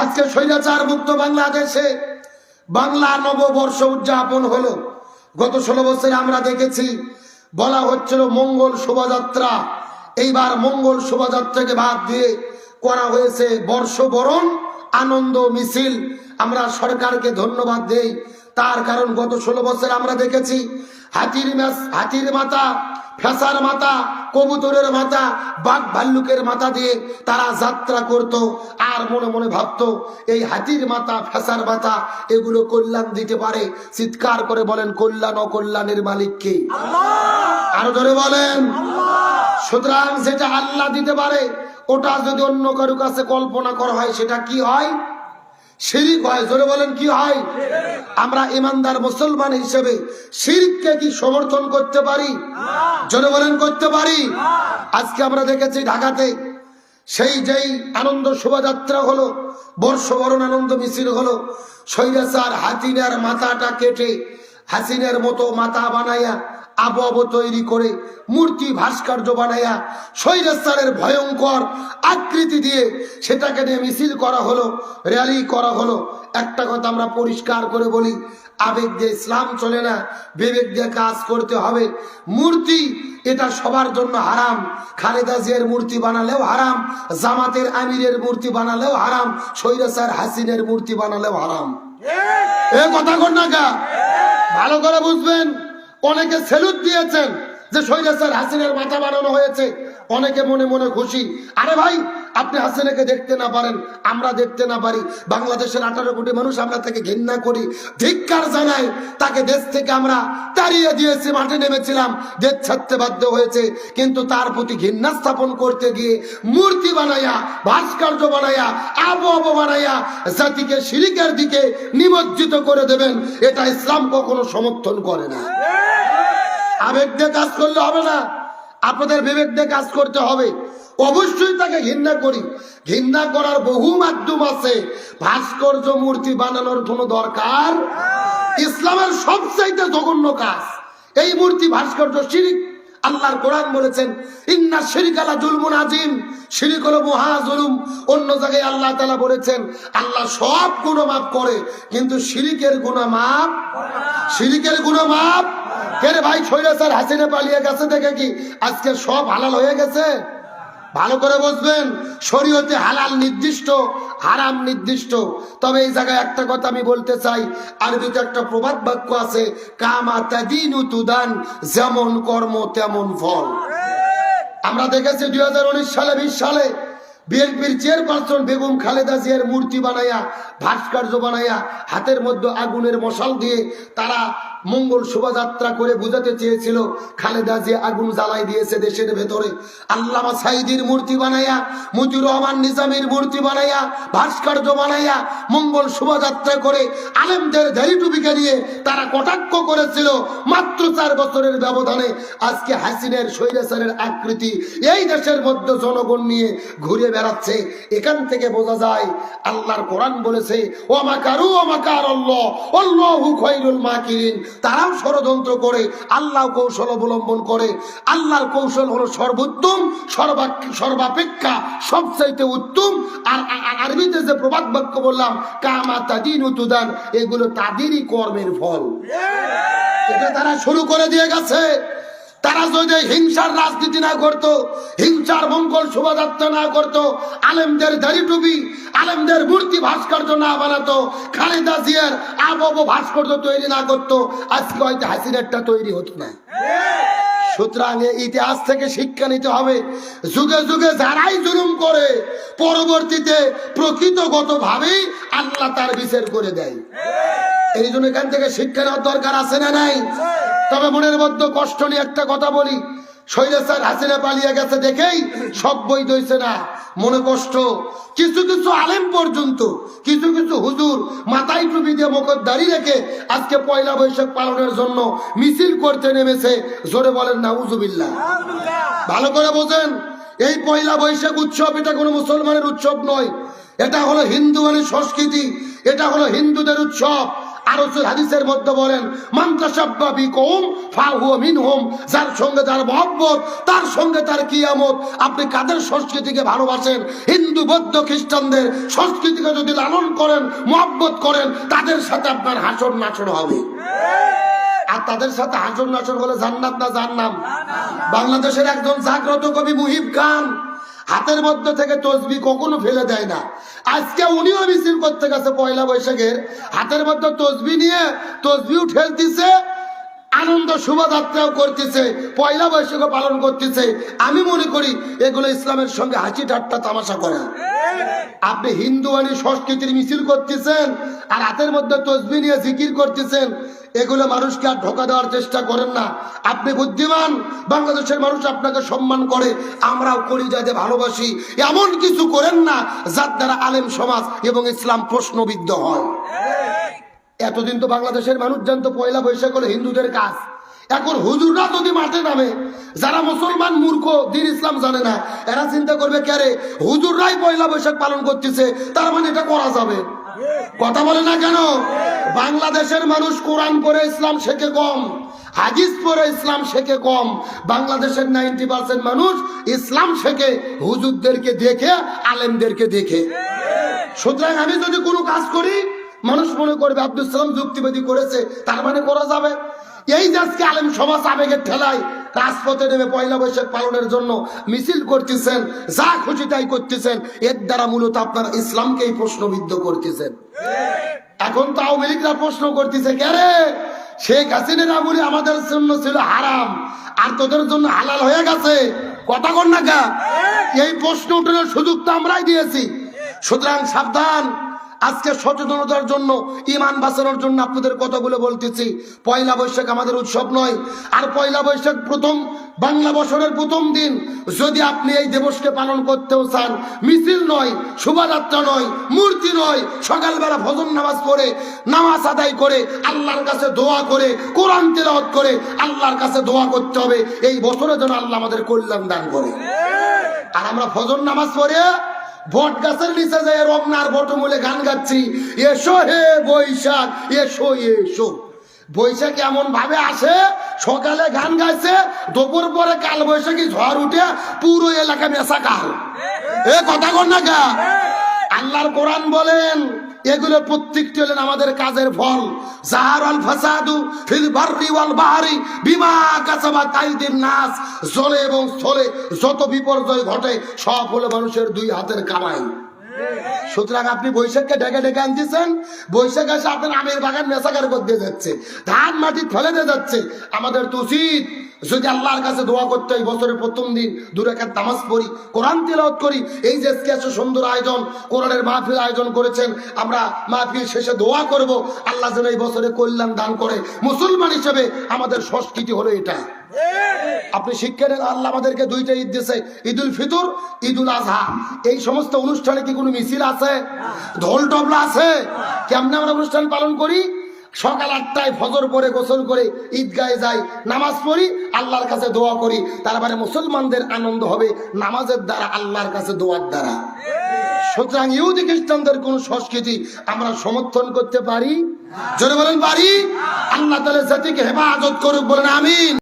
আজকে স্বৈরাচার মুক্ত বাংলাদেশে বাংলা নববর্ষ উদযাপন হলো। গত 16 বছরে আমরা দেখেছি বলা হচ্ছিল মঙ্গল শোভাযাত্রা, এইবার মঙ্গল শোভাযাত্রাকে বাদ দিয়ে করা হয়েছে বর্ষবরণ আনন্দ মিছিল। আমরা সরকারকে ধন্যবাদ দেই, তার কারণ গত 16 বছর আমরা দেখেছি হাতির মাথা, ফেসার মাথা, কবুতরের মাথা, বাঘ ভাল্লুকের মাথা দিয়ে তারা যাত্রা করত, আর মনে মনে ভাবতো এই হাতির মাথা, ফেসার মাথা এগুলো কল্যাণ দিতে পারে। চিৎকার করে বলেন কল্যাণ ও কল্যাণের মালিক কে? আরো ধরে বলেন। সুতরাং যেটা আল্লাহ দিতে পারে ওটা যদি অন্য কারো কাছে কল্পনা করা হয় সেটা কি হয়? শিরক হয়। জোরে বলেন কি হয়? আমরা ইমানদার মুসলমান হিসেবে শিরককে কি সমর্থন করতে পারি? জোরে বলেন করতে পারি। আজকে আমরা দেখেছি ঢাকাতে সেই যেই আনন্দ শোভাযাত্রা হলো, বর্ষবরণ আনন্দ মিছিল হলো, স্বৈরাচার হাসিনার মাথাটা কেটে হাসিনার মতো মাথা বানাইয়া আবহাওয়া তৈরি করে মূর্তি ভাস্কর্য বানাইয়া স্বৈরাচারের ভয়ঙ্কর আকৃতি দিয়ে সেটাকে নিয়ে মিছিল করা হলো, র্যালি করা হলো। একটা কথা আমরা পরিষ্কার করে বলি, আবেগ দিয়ে ইসলাম চলে না, বিবেক দিয়ে কাজ করতে হবে। মূর্তি এটা সবার জন্য হারাম। খালেদা জিয়ার মূর্তি বানালেও হারাম, জামাতের আমিরের মূর্তি বানালেও হারাম, স্বৈরাচার হাসিনের মূর্তি বানালেও হারাম। এ কথা কর না গা, ভালো করে বুঝবেন। অনেকে সেলুট দিয়েছেন যে স্বৈরাচার হাসিনার মাথা বানানো হয়েছে, অনেকে মনে মনে খুশি। আরে ভাই, আপনি হাসিনাকে দেখতে না পারেন, আমরা দেখতে না পারি, বাংলাদেশের 18 কোটি মানুষ আমরা তাকে ঘৃণা করি, ধিক্কার জানাই, তাকে দেশ থেকে আমরা তাড়িয়ে দিয়েছি, মাঠে নেমেছিলাম, দেশ ছাড়তে বাধ্য হয়েছে, কিন্তু তার প্রতি ঘৃণা স্থাপন করতে গিয়ে মূর্তি বানাইয়া, ভাস্কর্য বানাইয়া, আবহাওয়া বানাইয়া জাতিকে শিরকের দিকে নিমজ্জিত করে দেবেন, এটা ইসলাম কখনো সমর্থন করে না। আবেগ দিয়ে কাজ করলে হবে না, আপনাদের বিবেক দিয়ে কাজ করতে হবে। অবশ্যই তাকে ঘৃণা করি, ঘৃণা করার বহু মাধ্যম আছে, ভাস্কর্য মূর্তি বানানোর কোনো দরকার। ইসলামের সবচাইতে জঘন্য কাজ এই মূর্তি ভাস্কর্য, শিরক। আল্লাহর কোরআন বলেছেন ইন্না শিরকা লা যুলমুন আযীম, শিরক হলো মহা জুলুম। অন্য জায়গায় আল্লাহ তাআলা বলেছেন আল্লাহ সব গুনাহ মাফ করে, কিন্তু শিরকের গুনাহ মাফ, শিরকের গুনাহ মাফ কেরে ভাই? স্বৈরাচার হাসিনা পালিয়ে গেছে দেখে কি আজকে সব হালাল হয়ে গেছে? ভালো করে বুঝবেন, শরীয়তে হালাল নির্দিষ্ট, হারাম নির্দিষ্ট। তবে এই জায়গায় একটা কথা আমি বলতে চাই, আরবিতে একটা প্রবাদ বাক্য আছে, কামা তাদিনু তুদান, যেমন কর্ম তেমন ফল। আমরা দেখেছি 2019 সালে 20 সালে বিএনপির চেয়ারপারসন বেগম খালেদা জিয়ার মূর্তি বানাইয়া, ভাস্কর্য বানাইয়া, হাতের মধ্যে আগুনের মশাল দিয়ে তারা মঙ্গল শোভাযাত্রা করে বুঝাতে চেয়েছিল খালেদা জিয়া আগুন জ্বালাই দিয়েছে দেশের ভেতরে। আল্লামা সাঈদীর মূর্তি বানাইয়া, মতিউর রহমান নিজামীর মূর্তি বানাইয়া, ভাস্কর্য বানাইয়া মঙ্গল শোভাযাত্রা করে আলেমদের দাড়ি টুপিকে নিয়ে তারা কটাক্ষ করেছিল। মাত্র 4 বছরের ব্যবধানে আজকে হাসিনের স্বৈরাচারের আকৃতি এই দেশের মধ্যে জনগণ নিয়ে ঘুরে বেড়াচ্ছে। এখান থেকে বোঝা যায় আল্লাহর কোরআন বলেছে ওয়া মাকারু ওয়া মাকারাল্লাহ আল্লাহু খায়রুল মাকিরিন। তারাও ষড়যন্ত্র করে, আল্লাহ কৌশল অবলম্বন করে। আল্লাহর কৌশল হলো সর্বোত্তম, সর্বাপেক্ষা সবচাইতে উত্তম। আর আরবিতে যে প্রবাদ বাক্য বললাম কামা তাদিনু তুদান, এগুলো তাদেরই কর্মের ফল। এটা তারা শুরু করে দিয়ে গেছে। তারা যদি হিংসার রাজনীতি না করত, হিংসার মঙ্গল শোভাযাত্রা না করত, আলেমদের দাড়ি টুপি, আলেমদের মূর্তি ভাস্কর্য না বানাতো, খালেদা জিয়ার আবহাওয়া ভাস্কর্য তৈরি না করতো, আজকে হয়তো হাসিনারটা তৈরি হতো না। সুতরাং ইতিহাস থেকে শিক্ষা নিতে হবে। যুগে যুগে যারাই জুলুম করে পরবর্তীতে প্রকৃতগতভাবেই আল্লাহ তার বিচার করে দেয়। এই জন্য এখান থেকে শিক্ষা নেওয়ার দরকার আছে না নাই? তবে মনের মধ্যে কষ্ট নিয়ে একটা কথা বলি, স্বৈরাচার হাসিনা পালিয়ে গেছে দেখেই সব বৈধ হইছে না, মনে কষ্ট। কিছু কিছু আলেম পর্যন্ত, কিছু কিছু হুজুর মাথায় টুপি দিয়ে মুখের দাঁড়িয়ে রেখে আজকে পয়লা বৈশাখ পালনের জন্য মিছিল করতে নেমেছে। জোরে বলেন নাউজুবিল্লাহ। ভালো করে বোঝেন, এই পয়লা বৈশাখ উৎসব এটা কোনো মুসলমানের উৎসব নয়, এটা হলো হিন্দু মানে সংস্কৃতি, এটা হলো হিন্দুদের উৎসব। আর রাসূল হাদিসের মধ্যে বলেন মান তাশাব্বা বিকওম ফাহুয়া মিনহুম, যার সঙ্গে যার মহব্বত তার সঙ্গে তার কিয়ামত। আপনি কাদের সংস্কৃতিকে ভালোবাসেন? হিন্দু বৌদ্ধ খ্রিস্টানদের সংস্কৃতিকে যদি লালন করেন মহব্বত করেন তাদের সাথে আপনার হাসর নাচর হবে। আর তাদের সাথে হাসর নাচর হলে জান্নাত না জাহান্নাম? বাংলাদেশের একজন জাগ্রত কবি মুহিব খান হাতের মধ্যে থেকে তসবিহ কখনো ফেলে দেয় না। আজকে উনিও মিছিল করতে গেছে পয়লা বৈশাখের, হাতের মধ্যে তসবিহ নিয়ে তসবিহ ঠেলতেছে, আনন্দ শোভাযাত্রাও করতেছে, পয়লা বৈশাখ পালন করতেছে। আমি মনে করি এগুলো ইসলামের সঙ্গে হাসি ঠাট্টা তামাশা করা। আপনি হিন্দুয়ানি সংস্কৃতির মিছিল করতেছেন আর হাতের মধ্যে তসবিহ নিয়ে জিকির করতেছেন, এগুলো মানুষকে আর ধোঁকা দেওয়ার চেষ্টা করেন না। আপনি বুদ্ধিমান, বাংলাদেশের মানুষ আপনাকে সম্মান করে, আমরাও করি যাতে ভালোবাসি। এমন কিছু করেন না যার দ্বারা আলেম সমাজ এবং ইসলাম প্রশ্নবিদ্ধ হয়। এতদিন তো বাংলাদেশের মানুষ জানতো পয়লা বৈশাখ হলো হিন্দুদের কাজ। এখন হুজুররা যদি মাঠে নামে, যারা মুসলমান মূর্খ দিন ইসলাম জানে না, এরা চিন্তা করবে কে রে হুজুররাই পয়লা বৈশাখ পালন করতেছে, তার মানে এটা করা যাবে। কথা বলে না কেন? বাংলাদেশের মানুষ কোরআন পড়ে ইসলাম শেখে কম, হাদিস পড়ে ইসলাম শেখে কম। বাংলাদেশের 90% মানুষ ইসলাম শেখে হুজুরদেরকে দেখে, আলেমদেরকে দেখে। সুতরাং আমি যদি কোনো কাজ করি মানুষ মনে করবে আব্দুল সালাম যুক্তিবাদী করেছে, তার মানে করা যাবে। এই যে আজকে আলেম সমাজ আবেগের ঠেলায় রাজপথে নেমে পয়লা বৈশাখ পালনের জন্য মিছিল করতেছেন, যা খুশি তাই করতেছেন, এর দ্বারা মূলত আপনারা ইসলামকেই প্রশ্নবিদ্ধ করতেছেন। এখন তো আওয়ামী লীগরা প্রশ্ন করতেছে কে রে শেখ হাসিনার আমলে আমাদের জন্য ছিল হারাম আর তোদের জন্য হালাল হয়ে গেছে, কথা কর না কা? এই প্রশ্ন উঠানোর সুযোগ তো আমরাই দিয়েছি। সুতরাং সাবধান। আজকে সচেতনতার জন্য, ইমান বাঁচানোর জন্য আপনাদের কথাগুলো বলতেছি। পয়লা বৈশাখ আমাদের উৎসব নয়। আর পয়লা বৈশাখ প্রথম বাংলা বছরের প্রথম দিন যদি আপনি এই দিবসকে পালন করতেও চান, মিছিল নয়, শোভাযাত্রা নয়, মূর্তি নয়, সকালবেলা ফজর নামাজ পড়ে নামাজ আদায় করে আল্লাহর কাছে দোয়া করে কোরআন তেলাওয়াত করে আল্লাহর কাছে দোয়া করতে হবে এই বছরে যেন আল্লাহ আমাদের কল্যাণ দান করে। আর আমরা ফজর নামাজ পড়ে বট গাছের নিচে যায় রমনার বটমূলে গান গাচ্ছি, এসো হে বৈশাখ এসো এসো। বৈশাখ এমন ভাবে আসে, সকালে গান গাইছে, দুপুর পরে কাল বৈশাখী ঝড় উঠে পুরো এলাকা মেশা কাল। এ কথা কর না কা? আল্লাহর কোরআন বলেন এগুলো প্রত্যেকটি হলেন আমাদের কাজের ফল। জাহারাল ফাসাদু ফিল বাররি ওয়াল বাহরি বিমা কাসাবাত আইদিন নাস। জলে এবং স্থলে যত বিপর্যয় ঘটে সব হলো মানুষের দুই হাতের কামাই। সুতরাং আপনি বৈশাখকে ডেকে ডেকে আনতেছেন, বৈশাখ এসে আপনার আমের বাগান মেসাকার করতে যাচ্ছে, ধান মাটি ফেলে দিয়ে যাচ্ছে। আমাদের তো উচিত যদি আল্লাহর কাছে দোয়া করতে হয় বছরের প্রথম দিন 2 রাকাত নামাজ পড়ি, কোরআন তিলাওয়াত করি। এই যে এত সুন্দর আয়োজন, কোরআনের মাহফিল আয়োজন করেছেন, আমরা মাহফিল শেষে দোয়া করব আল্লাহ যেন এই বছরে কল্যাণ দান করে। মুসলমান হিসেবে আমাদের সংস্কৃতি হলো এটা। আপনি শিক্ষা নেন, আল্লাহ আমাদেরকে 2টা ঈদ দিয়েছে, ঈদুল ফিতর, ঈদুল আজহা। এই সমস্ত অনুষ্ঠানে কি কোনো মিছিল আছে? ঢোল টবলা আছে? কেমনে আমরা অনুষ্ঠান পালন করি? সকাল 8টায় ফজর পরে গোসল করে ঈদগাহে যাই, নামাজ পড়ি, আল্লাহর কাছে দোয়া করি। তারপরে মুসলমানদের আনন্দ হবে নামাজের দ্বারা, আল্লাহর কাছে দোয়ার দ্বারা। সুতরাং ইহুদি খ্রিস্টানদের কোন সংস্কৃতি আমরা সমর্থন করতে পারি? জোরে বলেন পারি? আল্লাহ তাআলা জাতিকে হেফাজত করুক, বলেন আমিন।